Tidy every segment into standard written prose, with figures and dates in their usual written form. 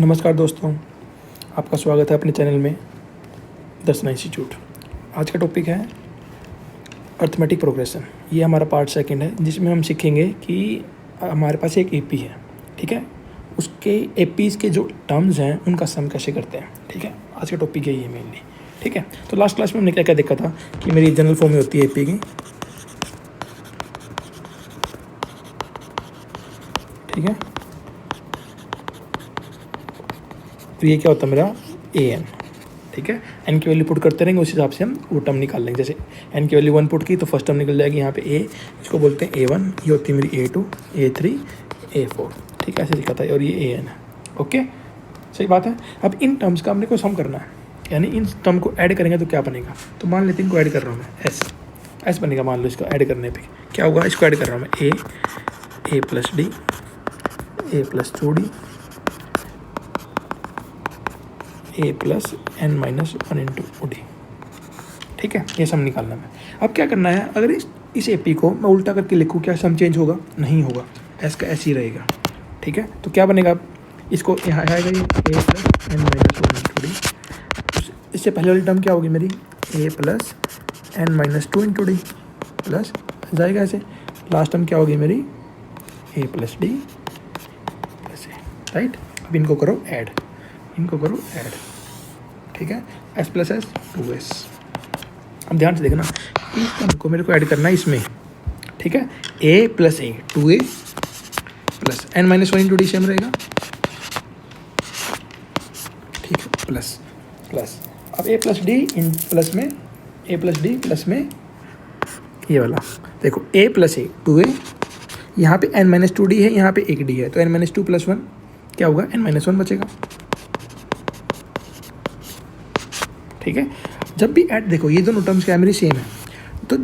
नमस्कार दोस्तों, आपका स्वागत है अपने चैनल में दर्शना इंस्टीट्यूट। आज का टॉपिक है अर्थमेटिक प्रोग्रेशन। ये हमारा पार्ट सेकंड है जिसमें हम सीखेंगे कि हमारे पास एक एपी है, ठीक है, उसके एपीज़ के जो टर्म्स हैं उनका सम कैसे करते हैं, ठीक है। आज का टॉपिक यही है मेनली, ठीक है। तो लास्ट क्लास में हमने क्या क्या देखा था कि मेरी जनरल फॉर्म में होती है एपी की, ठीक है। फिर ये क्या होता है मेरा ए एन, ठीक है। एन की वैल्यू पुट करते रहेंगे, उस हिसाब से हम वो टर्म निकाल लेंगे। जैसे एन की वैल्यू 1 पुट की तो फर्स्ट टर्म निकल जाएगी यहाँ पे ए, इसको बोलते हैं A1, ये होती है मेरी A2, A3, A4, ठीक है, ऐसे लिखा था। और ये ए एन है, ओके, सही बात है। अब इन टर्म्स का हमने को सम करना है, यानी इन टर्म को ऐड करेंगे तो क्या बनेगा। तो मान लेते हैं इनको ऐड कर रहा हूँ मैं, एस बनेगा। मान लो इसको ऐड करने पर क्या होगा, इसको ऐड कर रहा हूँ मैं A plus D, A plus 2D, A plus N minus 1 into OD, ठीक है। ये सम निकालना है। अब क्या करना है, अगर इस एपी को मैं उल्टा करके लिखूँ, क्या सम चेंज होगा? नहीं होगा, एस का एस ही रहेगा, ठीक है। तो क्या बनेगा, इसको यहाँ आएगा ये A plus N minus 1 into D. इससे पहले वाली टर्म क्या होगी मेरी, A plus N minus 2 into D plus जाएगा ऐसे। लास्ट टर्म क्या होगी मेरी, A plus D plus A, right. अब इनको करो ऐड, ठीक है। S plus S 2s। अब ध्यान से देखना, इस टर्म को मेरे को ऐड करना है इसमें, ठीक है। A plus a 2a plus N minus 1 into d same रहेगा, ठीक है, प्लस अब a plus d in plus में, ए प्लस डी प्लस में ये वाला देखो, ए प्लस ए 2a, यहाँ पे एन माइनस 2d है, यहाँ पे एक डी है, तो एन माइनस 2 प्लस 1 क्या होगा, एन माइनस 1 बचेगा, ठीक है। जब भी ऐड देखो, ये दोनों टर्म्स क्या है मेरी सेम है, तो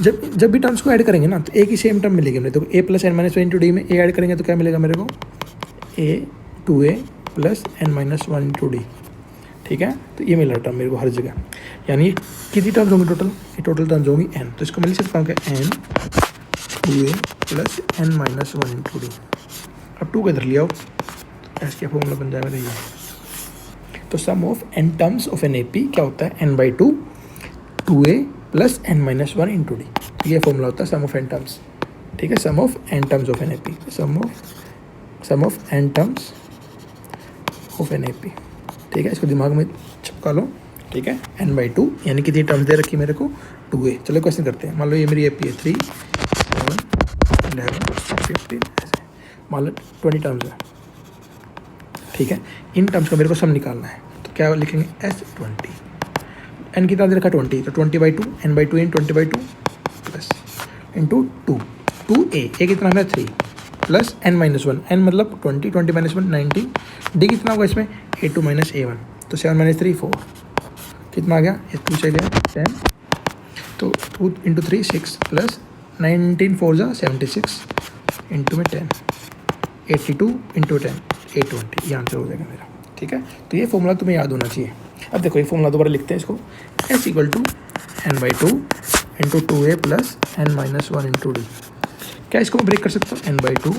जब भी टर्म्स को ऐड करेंगे ना तो एक ही सेम टर्म मिलेगी हमें। तो A plus N minus 1 into D में ए ऐड करेंगे तो क्या मिलेगा मेरे को, A 2a plus N minus 1 into D, ठीक है। तो ये मिला टर्म मेरे को हर जगह, यानी कितनी टर्म्स होंगी टोटल, ये टोटल टर्म्स होंगी एन। तो इसको मैं लिख सकता हूँ क्या, n 2a plus N minus 1 into d. अब 2 को इधर ले आओ, एस का फॉर्मूला बन जाएगा ये। तो sum of N terms of an AP क्या होता है, n/2 2a plus N minus 1 into डी। ये फॉर्मूला होता है सम ऑफ एन टर्म्स, ठीक है। Sum of N terms of an AP, sum of N terms of an AP, ठीक है। इसको दिमाग में चिपका लो, ठीक है। n/2 यानी कितनी टर्म्स दे रखी है मेरे को, 2a। चलो क्वेश्चन करते हैं। मान लो ये मेरी एपी है 3, 7, 11, 15 ऐसे, मान लो 20 टर्म्स है, ठीक है। इन टर्म्स का मेरे को सम निकालना है, तो क्या लिखेंगे, S20, एन कितना दे रखा 20, तो 20/2 n/2 इन 20/2 प्लस इंटू 2a, ए कितना है 3 प्लस एन माइनस 1, एन मतलब 20 माइनस 1 19, डी कितना होगा इसमें, A2 माइनस A1, तो 7 माइनस 3 4, कितना आ गया, ये 2 से गया 10, तो 2 इंटू 3 6 प्लस 19 4 जा 76 इंटू में 10, 82 इंटू 10 820, ये आंसर हो जाएगा मेरा, ठीक है। तो ये फॉर्मूला तुम्हें याद होना चाहिए। अब देखो ये फॉर्मूला दोबारा लिखते हैं इसको, S equal to n/2 into 2a plus N minus 1 into d. क्या इसको मैं ब्रेक कर सकता हूँ, n/2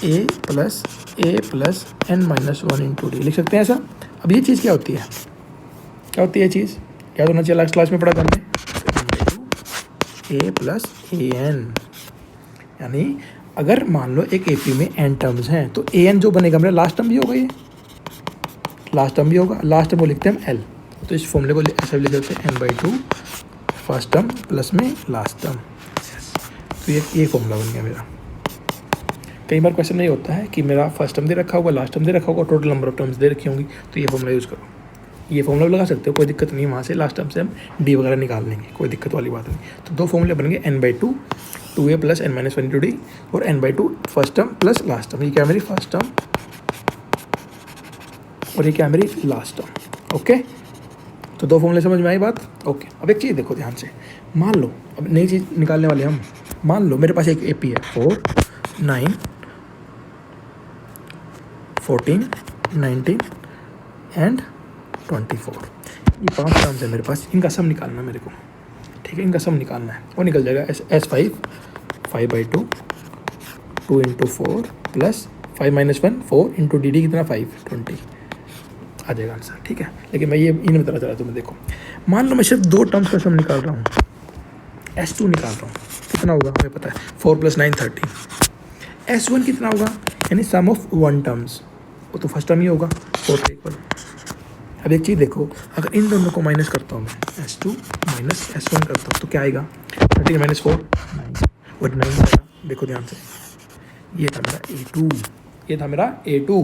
a plus N minus 1 into d लिख सकते हैं ऐसा। अब ये चीज़ क्या होती है, ये चीज़ याद होना चाहिए, लास्ट क्लास में पढ़ा था हमने, a प्लस an, यानी अगर मान लो एक एपी में एन टर्म्स हैं तो an जो बनेगा मेरा लास्ट टर्म भी होगा, ये लास्ट टर्म भी होगा, लास्ट टर्म को लिखते हैं हम l। तो इस फॉर्मूले को ऐसे लिख सकते हैं n/2 फर्स्ट टर्म प्लस में लास्ट टर्म, तो ये फॉर्मूला बन गया मेरा। कई बार क्वेश्चन नहीं होता है कि मेरा फर्स्ट टर्म दे रखा होगा, लास्ट टर्म दे रखा होगा, टोटल नंबर ऑफ टर्म्स दे रखी होंगी, तो ये फॉर्मूला यूज़ करो। ये फॉर्मूला लगा सकते हो, कोई दिक्कत नहीं है, वहाँ से लास्ट टर्म से हम डी वगैरह निकाल लेंगे, कोई दिक्कत वाली बात नहीं। तो 2 फॉर्मूले बन गए, n/2 2a plus N minus 1 into d और n/2 first term plus last term. ये क्या मेरी फर्स्ट टर्म और ये क्या मेरी लास्ट टर्म, ओके। तो 2 फॉर्मूले समझ में आई बात, ओके। अब एक चीज़ देखो ध्यान से, मान लो अब नई चीज़ निकालने वाले हम, मान लो मेरे पास एक एपी है 4 9 14 19 एंड 24, ये 5 टर्म्स है मेरे पास, इनका सम निकालना है मेरे को, ठीक है। इनका सम निकालना है, वो निकल जाएगा S5 5/2 2 into 4 plus 5 minus 1 4 into D D कितना 5 20 आ जाएगा आंसर, ठीक है। लेकिन मैं ये इन्हें बता रहा तुम्हें, देखो मान लो मैं सिर्फ 2 टर्म्स का सम निकाल रहा हूँ, S2 निकाल रहा हूँ, कितना होगा हमें पता है 4 + 9 13। S1 कितना होगा, यानी सम ऑफ 1 टर्म्स, वो तो फर्स्ट टर्म ही होगा 4 के इक्वल। अब एक चीज़ देखो, अगर इन दोनों को माइनस करता हूँ मैं, S2 माइनस S1 करता हूँ तो क्या आएगा, 13 माइनस 4 9 और 9 आएगा। देखो ध्यान से, ये था मेरा A2, ये था मेरा A2,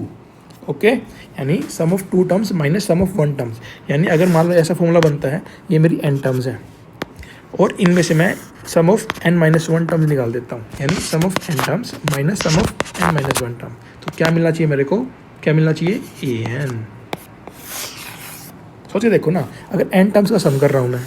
ओके। यानी sum of 2 terms minus sum of 1 terms, यानी अगर मान लो ऐसा फॉर्मूला बनता है, ये मेरी n टर्म्स है और इनमें से मैं sum of n minus 1 terms निकाल देता हूँ, यानी sum of n terms minus sum of n minus 1 term. तो क्या मिलना चाहिए मेरे को, क्या मिलना चाहिए an। सोचे देखो ना, अगर n टर्म्स का सम कर रहा हूँ मैं,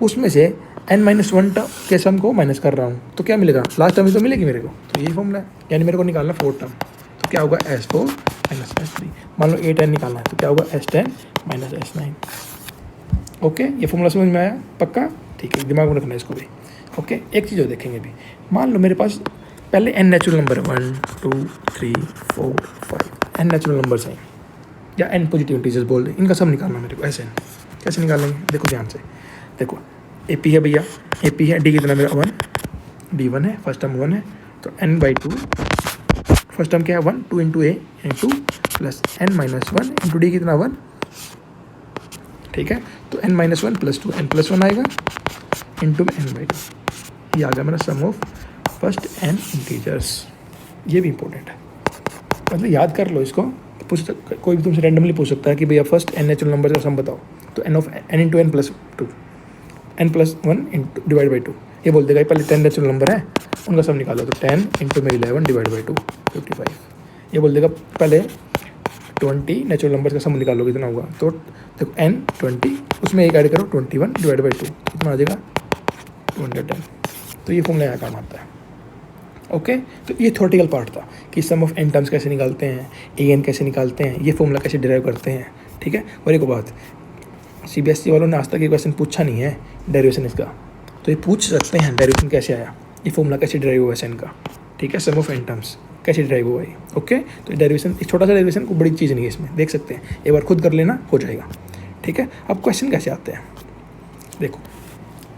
उसमें से n माइनस 1 टर्म के सम को माइनस कर रहा हूँ तो क्या मिलेगा, लास्ट टर्म ही तो मिलेगी मेरे को। तो यही फॉर्मूला है, यानी मेरे को निकालना 4 टर्म, तो क्या होगा S4 माइनस S3। मान लो A10 निकालना है तो क्या होगा S10 माइनस S9। ओके, ये फॉर्मूला समझ में आया पक्का, ठीक है, दिमाग में रखना है इसको भी। ओके, एक चीज़ और देखेंगे भी, मान लो मेरे पास पहले n नेचुरल नंबर है 1 2 3 4 5 n नेचुरल नंबर्स हैं, या n पॉजिटिव इंटीजर्स बोल दें, इनका सम निकालना मेरे को ऐसे। कैसे निकालेंगे, देखो ध्यान से, देखो AP है भैया, AP है, D कितना मेरा 1, D1 है, फर्स्ट टर्म 1 है, तो n/2, फर्स्ट टर्म क्या है 1 2 into A into plus n minus 1 into D कितना 1, ठीक है। तो n minus 1 plus 2 n plus 1 आएगा इंटू n/2, ये आ गया मेरा सम ऑफ फर्स्ट n इंटीजर्स। ये भी इंपॉर्टेंट है, मतलब याद कर लो इसको, कोई भी तुमसे रैंडमली पूछ सकता है कि भैया फर्स्ट n नेचुरल नंबर का सम बताओ, तो n of n into n plus 2 n plus 1 into divide by 2, ये बोल देगा पहले 10 नेचुरल नंबर है उनका सम निकालो, तो 10 इंटू में 11 डिवाइड बाई 2 55। ये बोल देगा पहले 20 नेचुरल नंबर का सम निकालो कितना होगा, तो देखो n 20 उसमें एक ऐड करो 21 डिवाइड बाई 2 कितना आ जाएगा 210। तो ये फॉर्मूला यहाँ काम आता है, ओके। तो ये थ्योरेटिकल पार्ट था कि सम ऑफ n टर्म्स कैसे निकालते हैं, an कैसे निकालते हैं, ये फॉर्मूला कैसे डिराइव करते हैं, ठीक है। और एक बात, CBSE वालों ने आज तक ये क्वेश्चन पूछा नहीं है डेरिवेशन इसका, तो ये पूछ सकते हैं डेरिवेशन कैसे आया, ये फॉर्मूला कैसे डिराइव हुआ है का, ठीक है, सम ऑफ n टर्म्स कैसे डिराइव हुआ है, ओके। तो डेरिवेशन, एक छोटा सा डेरिवेशन को बड़ी चीज़ नहीं है इसमें, देख सकते हैं, एक बार खुद कर लेना हो जाएगा, ठीक है। अब क्वेश्चन कैसे आते हैं, देखो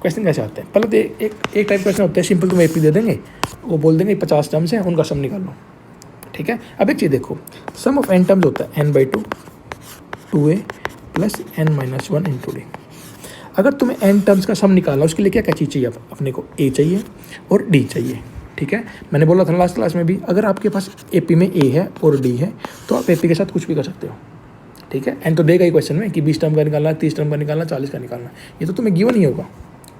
क्वेश्चन कैसे आते हैं, पहले तो एक टाइप क्वेश्चन होता है सिंपल, तुम AP दे देंगे, वो बोल देंगे 50 टर्म्स हैं उनका सम निकाल लो, ठीक है। अब एक चीज़ देखो, सम ऑफ n टर्म्स होता है n/2 2a plus n minus 1 into D। अगर तुम्हें n टर्म्स का सम निकालना, उसके लिए क्या क्या चीज़ चाहिए, अपने को a चाहिए और d चाहिए, ठीक है। मैंने बोला था लास्ट क्लास में भी, अगर आपके पास AP में a है और d है तो आप AP के साथ कुछ भी कर सकते हो, ठीक है। n तो देगा ही क्वेश्चन में कि 20 टर्म का निकालना, 30 टर्म का निकालना, 40 का निकालना, ये तो तुम्हें गिवन ही होगा,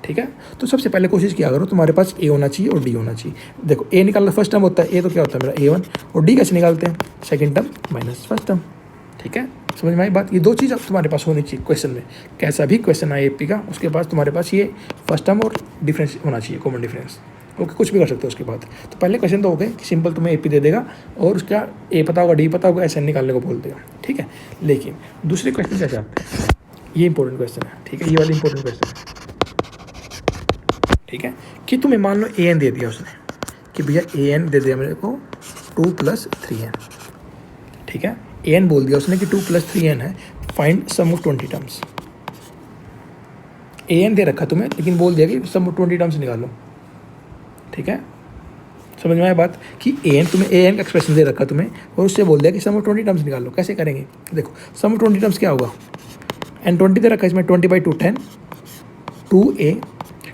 ठीक है। तो सबसे पहले कोशिश किया करो तुम्हारे पास a होना चाहिए और d होना चाहिए। देखो a निकालना फर्स्ट टर्म होता है, a तो क्या होता है मेरा a1, और d कैसे निकालते हैं, second term minus first term, ठीक है। समझ में आई बात, ये 2 चीज़ अब तुम्हारे पास होनी चाहिए क्वेश्चन में, कैसा भी क्वेश्चन आए AP का, उसके पास तुम्हारे पास ये फर्स्ट टर्म और डिफरेंस होना चाहिए, कॉमन डिफरेंस, ओके। कुछ भी कर सकते हो उसके बाद। तो पहले क्वेश्चन तो हो गए कि सिंपल तुम्हें AP दे देगा और उसका a पता होगा d पता होगा, SN निकालने को बोल देगा, ठीक है। लेकिन दूसरे क्वेश्चन कैसे आते हैं, ये इंपॉर्टेंट क्वेश्चन है, ठीक है, ये वाला इंपॉर्टेंट क्वेश्चन है, ठीक है। कि तुम्हें मान लो an दे दिया उसने, कि भैया an दे दिया मेरे को 2 + 3n, ठीक है। an बोल दिया उसने कि 2 + 3n है, find sum of 20 terms. an दे रखा तुम्हें, लेकिन बोल दिया कि सम ऑफ 20 टर्म्स निकालो, ठीक है। समझ में आया बात, कि तुम्हें an का एक्सप्रेशन दे रखा तुम्हें और उससे बोल दिया कि सम ऑफ 20 टर्म्स निकालो। कैसे करेंगे, देखो सम ऑफ 20 टर्म्स क्या होगा, n 20 दे रखा है इसमें, 20/2 10 2a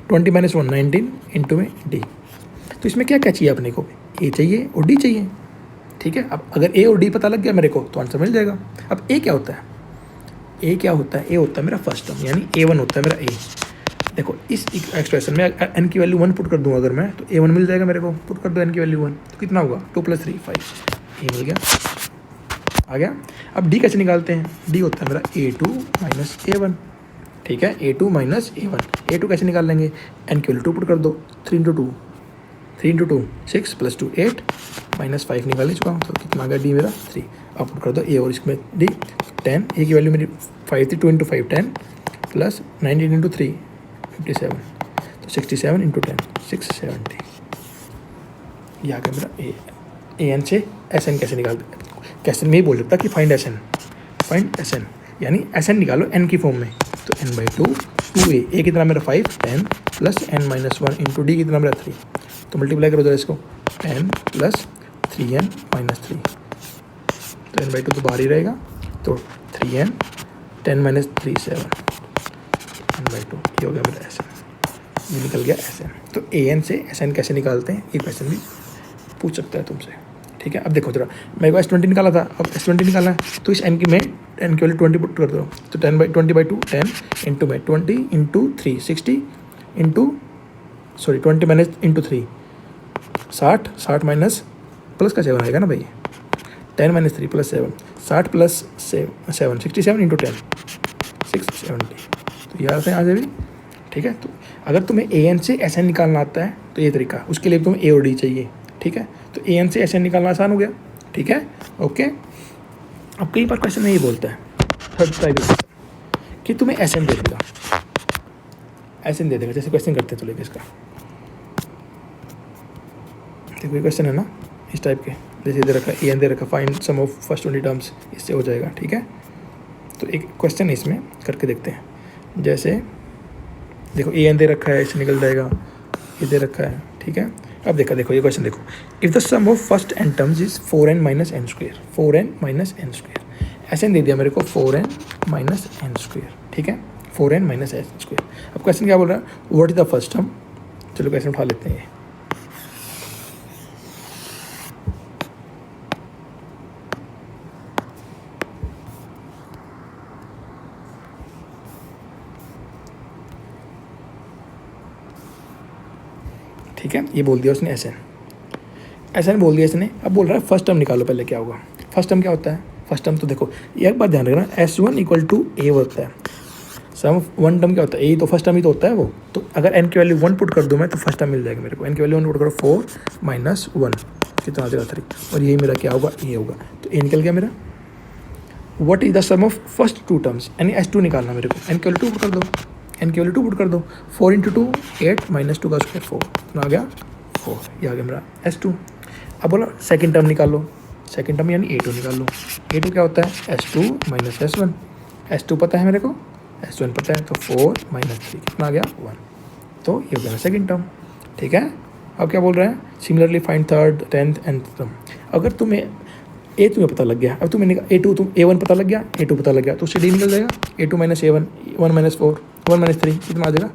20 माइनस 1 19 इंटू में d। तो इसमें क्या क्या चाहिए अपने को, a चाहिए और d चाहिए, ठीक है। अब अगर a और d पता लग गया मेरे को तो आंसर मिल जाएगा। अब a क्या होता है, a क्या होता है, a होता है मेरा फर्स्ट टर्म, यानी a1 होता है मेरा a। देखो इस एक्सप्रेशन में n की वैल्यू 1 पुट कर दूँ अगर मैं, तो a1 मिल जाएगा मेरे को, पुट कर दो n की वैल्यू 1, तो कितना होगा 2 + 3 5, a मिल गया, आ गया। अब d कैसे निकालते हैं, d होता है मेरा a2 माइनस a1, ठीक है, a2 माइनस a1। a2 कैसे निकाल लेंगे, n की वैल्यू 2 पुट कर दो, 3 इंटू 2 6 + 2 8 माइनस 5 निकाल ही चुका हूँ, तो कितना आ गया d मेरा 3। अब पुट कर दो a और इसमें d 10, a की वैल्यू मेरी 5 थी, 2 इंटू 5 10 प्लस 19 इंटू 3 57, तो 67 इंटू 10 670, यह आ गया मेरा a। ए एन से एस एन कैसे निकालते हैं? क्वेश्चन में ही बोल सकता कि फाइंड एस एन यानी एस एन निकालो एन की फॉर्म में। तो एन बाई टू ए कितना मेरा 5 10 plus N minus 1 into D कितना मेरा 3। तो मल्टीप्लाई करो जरा इसको 10 प्लस 3n माइनस 3। तो एन बाई टू तो बाहर ही रहेगा, तो 3n 10 minus 3 7 N by two, ये हो गया मेरा एस एन, ये निकल गया एस एन। तो ए एन से एस एन कैसे निकालते हैं ये क्वेश्चन भी पूछ सकता है तुमसे, ठीक है। अब देखो जरा, मेरे को S20 निकाला था, अब S20 निकालना है तो इस n की मैं n की वैल्यू 20 पुट कर दो। तो 20/2 10 इंटू में 20 into 3 60 into 20 minus into 3 60 minus plus का 7 आएगा ना भाई, 10 माइनस 3 प्लस 7 60 प्लस 7 67 इंटू 10 670। तो यार से आज भी ठीक है। तो अगर तुम्हें ए एन से एस एन निकालना आता है तो ये तरीका, उसके लिए तुम्हें ए और डी चाहिए, ठीक है। तो ए एन से एस एन निकालना आसान हो गया, ठीक है, ओके। अब कई बार क्वेश्चन में ये बोलता है थर्ड टाइप कि तुम्हें एस एन दे देगा, एस एन दे देगा। जैसे क्वेश्चन करते हैं तो लेके इसका देखो, ये क्वेश्चन है ना इस टाइप के, जैसे दे रखा ए एन दे रखा, find sum of first 20 terms, इससे हो जाएगा, ठीक है। तो एक क्वेश्चन इसमें करके देखते हैं। जैसे देखो ए एन दे रखा है, इससे निकल जाएगा, ये दे रखा है, ठीक है। अब देखो ये क्वेश्चन देखो, if the sum of first n terms is 4n minus n square, 4n minus n square, ऐसे दे दिया मेरे को 4n माइनस एन स्क्वेयर, ठीक है, 4n माइनस एन स्क्वेयर। अब क्वेश्चन क्या बोल रहा है, what is the first term. चलो क्वेश्चन उठा लेते हैं ये, ठीक है। ये बोल दिया उसने एस एन बोल दिया इसने। अब बोल रहा है फर्स्ट टर्म निकालो, पहले क्या होगा। फर्स्ट टर्म क्या होता है, फर्स्ट टर्म तो देखो एक बात ध्यान रखना, S1 इक्वल टू ए होता है। सम वन टर्म क्या होता है, ए तो फर्स्ट टर्म ही तो होता है वो। तो अगर एन की वैल्यू 1 पुट कर दूँ मैं तो फर्स्ट टर्म मिल जाएगा मेरे को। एन की वैल्यू 1 पुट करो 4 माइनस 1 कितना आ जाएगा 3, और यही मेरा क्या होगा, ये होगा। तो ए निकल गया मेरा। What is the sum of first 2 terms, यानी S2 निकालना मेरे को। एन की वैल्यू 2 पुट कर दो, एन की वैल्यू 2 पुट कर दो, 4 इंटू 2 8 माइनस 2 का स्क्वायर 4 कितना आ गया 4, ये आ गया मेरा S2। अब बोला सेकंड टर्म निकाल लो, सेकंड टर्म यानी A2 निकाल लो। A2 क्या होता है, S2 माइनस S1, S2 पता है मेरे को, S1 पता है, तो 4 माइनस 3 कितना आ गया 1। तो ये हो गया सेकंड टर्म, ठीक है। अब क्या बोल रहे हैं, similarly find third 10th and term. अगर तुम्हें ए तुम्हें पता लग गया, अब तुम्हें A2 तुम A1 पता लग गया, A2 पता लग गया, तो उससे D निकल जाएगा, A2 minus A1 1 minus 4 1 minus 3 कितना आ जाएगा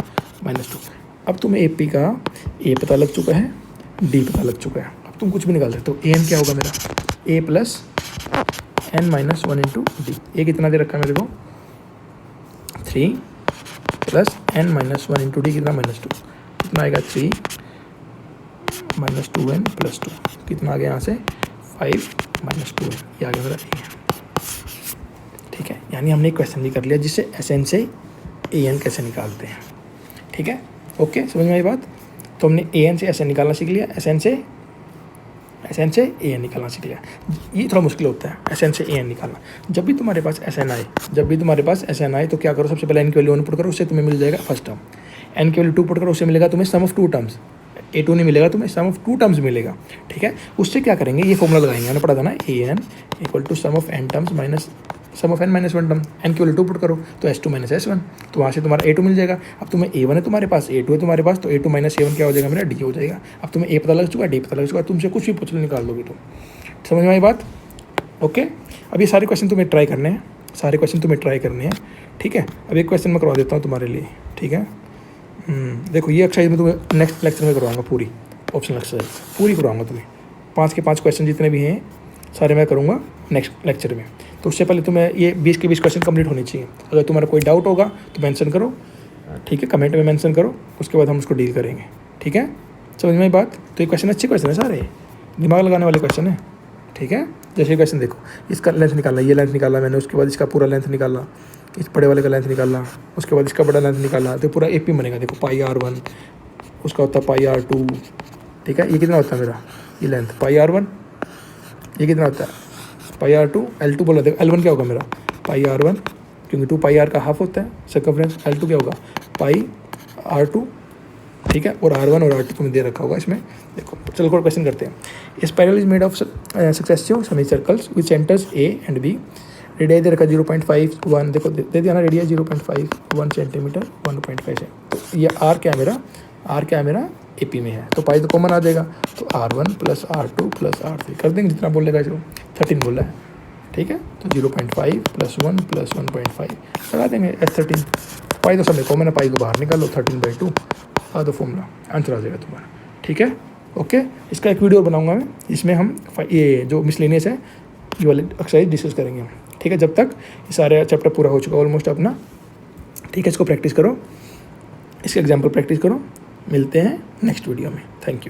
-2। अब तुम्हें AP का A पता लग चुका है, D पता लग चुका है, अब तुम कुछ भी निकाल सकते हो। AN क्या होगा मेरा, A plus n minus 1 into D. A कितना दे रखा है मेरे को 3 plus n minus 1 into D कितना -2 कितना आएगा 3 माइनस 2n प्लस 2 कितना आ गया यहाँ से 5 माइनस 2n, ये आ गया मेरा ए। ठीक है, यानी हमने एक क्वेश्चन भी कर लिया जिससे एस एन से ए एन कैसे निकालते हैं। ठीक है, ओके, समझ में आई बात। तो हमने ए एन से एस एन निकालना सीख लिया, एस एन से ए एन निकालना सीख लिया। ये थोड़ा मुश्किल होता है एस एन से ए एन निकालना। जब भी तुम्हारे पास एस एन आए तो क्या करो, सबसे पहले एन की वैल्यू 1 पुट करो, उससे तुम्हें मिल जाएगा फर्स्ट टर्म। एन की वैल्यू 2 पुट करो, उससे मिलेगा तुम्हें सम ऑफ 2 टर्म्स। A2 नहीं मिलेगा तुम्हें, सम ऑफ 2 टर्म्स मिलेगा। ठीक है, उससे क्या करेंगे, ये फॉर्मूला लगाएंगे, मैंने पढ़ा था ना, A N equal to sum of N terms minus sum of N minus 1 term. N की वैल्यू 2 पुट करो तो S2 माइनस S1, तो वहाँ से तुम्हारा A2 मिल जाएगा। अब तुम्हें A1 है तुम्हारे पास, A2 है तुम्हारे पास, तो A2 माइनस A1 क्या हो जाएगा मेरा D हो जाएगा। अब तुम्हें A पता लग चुका है, D पता लग चुका है, तुमसे कुछ भी पूछ लो निकाल दोगे तुम। समझ में आई बात। ओके, अब ये सारे क्वेश्चन तुम्हें ट्राई करने हैं, ठीक है। अब एक क्वेश्चन मैं करवा देता हूँ तुम्हारे लिए, ठीक है। देखो ये एक्सरसाइज मैं तुम्हें नेक्स्ट लेक्चर में करवाऊंगा, पूरी ऑप्शनल एक्सरसाइज पूरी करवाऊंगा तुम्हें। 5 के 5 क्वेश्चन जितने भी हैं सारे मैं करूँगा नेक्स्ट लेक्चर में। तो उससे पहले तुम्हें ये 20 के 20 क्वेश्चन कंप्लीट होने चाहिए। अगर तुम्हारा कोई डाउट होगा तो मेंशन करो, ठीक है, कमेंट में मेंशन करो, उसके बाद हम उसको डील करेंगे। ठीक है, समझ में आई बात। तो ये क्वेश्चन अच्छे क्वेश्चन है, सारे दिमाग लगाने वाले क्वेश्चन है। ठीक है, जैसे क्वेश्चन देखो, इसका लेंथ निकालना, ये लेंथ निकाला मैंने, उसके बाद इसका पूरा लेंथ निकाला, इस बड़े वाले का लेंथ निकालना, उसके बाद इसका बड़ा लेंथ निकाला, तो पूरा AP बनेगा। देखो पाई R1 उसका होता है पाई R2, ठीक है। ये कितना होता है मेरा, ये लेंथ पाई R1, ये कितना होता है पाई R2, L2 बोला। देखो L1 क्या होगा मेरा पाई R1, क्योंकि 2 पाई R का हाफ होता है सर्कमफ्रेंस। L2 क्या होगा पाई R2 ठीक है, और R1 और R2 तुम्हें दे रखा होगा इसमें। देखो चलो कोई क्वेश्चन करते हैं। Spiral is made of successive semi circles with centres A and B। Radii दे रखा 0.51, देखो दे दिया ना रेडियाई 0.51 सेंटीमीटर 1.5 है। तो ये R क्या है मेरा AP में है, तो पाई तो कॉमन आ जाएगा, तो R1 plus R2 plus R3 कर देंगे जितना बोलेगा, जो 13 बोला है, ठीक है। तो 0.5 प्लस 1 प्लस 1.5 लगा देंगे S13। पाई तो सब में कॉमन है, पाई को बाहर निकालो 13/2 आ दो फॉर्मूला, आंसर आ जाएगा तुम्हारा, ठीक है। ओके, इसका एक वीडियो बनाऊंगा मैं, इसमें हम ये जो मिसलेनियस है ये वाले एक्सरसाइज डिस्कस करेंगे हम, ठीक है। जब तक ये सारे चैप्टर पूरा हो चुका ऑलमोस्ट अपना, ठीक है। इसको प्रैक्टिस करो, इसके एग्जाम्पल प्रैक्टिस करो। मिलते हैं नेक्स्ट वीडियो में, थैंक यू।